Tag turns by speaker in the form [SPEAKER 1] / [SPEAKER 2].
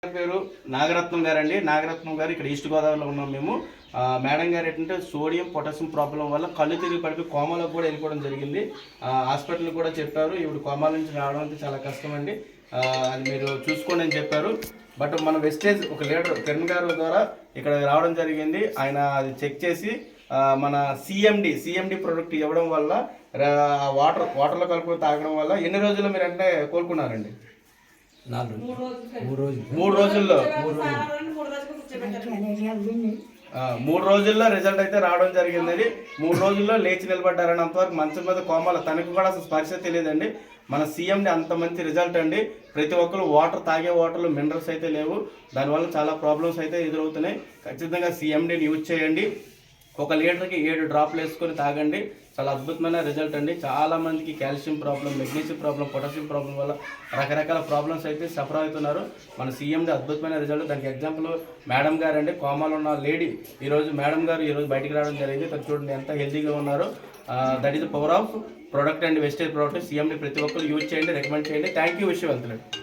[SPEAKER 1] పేరు నాగరత్నం గారండి. నాగరత్నం గారు ఇక్కడ ఈస్ట్ గోదావరిలో ఉన్నాం మేము. మేడం గారు ఏంటంటే సోడియం పొటాషియం ప్రాబ్లం వల్ల కళ్ళు తిరిగి పడిపోయి కోమాలోకి కూడా వెళ్ళిపోవడం జరిగింది. హాస్పిటల్ కూడా చెప్పారు ఇప్పుడు కోమాల నుంచి రావడం అంటే చాలా కష్టం అండి, అది మీరు చూసుకోండి అని చెప్పారు. బట్ మన వెస్టేజ్ ఒక లీడర్ కిరణ్ గారు ద్వారా ఇక్కడ రావడం జరిగింది. ఆయన అది చెక్ చేసి మన సిఎండి ప్రోడక్ట్ ఇవ్వడం వల్ల వాటర్లో కలుపుకొని తాగడం వల్ల ఎన్ని రోజుల్లో మీరు అంటే కోలుకున్నారండి? 3 రోజుల్లో 3 రోజుల్లో రిజల్ట్ అయితే రావడం జరిగిందండి. 3 రోజుల్లో లేచి నిలబడ్డారని, అంతవరకు మంచం మీద కోమాల తనకు కూడా అసలు స్పర్శ తెలియదండి. మన సీఎండి అంత మంచి రిజల్ట్ అండి. ప్రతి ఒక్కరు వాటర్ తాగే వాటర్లో మినరల్స్ అయితే లేవు, దానివల్ల చాలా ప్రాబ్లమ్స్ అయితే ఎదురవుతున్నాయి. ఖచ్చితంగా సీఎండిని యూజ్ చేయండి. 1 లీటర్కి 7 డ్రాప్లు వేసుకొని తాగండి. చాలా అద్భుతమైన రిజల్ట్ అండి. చాలా మందికి calcium problem, magnesium problem, potassium problem వల్ల రకరకాల ప్రాబ్లమ్స్ అయితే సఫర్ అవుతున్నారు. మన సీఎండి అద్భుతమైన రిజల్ట్. దానికి ఎగ్జాంపుల్ మేడం గారు అండి, కోమాలో ఉన్న లేడీ ఈరోజు మేడం గారు ఈరోజు బయటికి రావడం జరిగింది. తను చూడండి ఎంత హెల్తీగా ఉన్నారు. That is the power of product and wastage product. CMD ప్రతి ఒక్కరు యూజ్ చేయండి, రికమెండ్ చేయండి. Thank you. విషయవంతులు.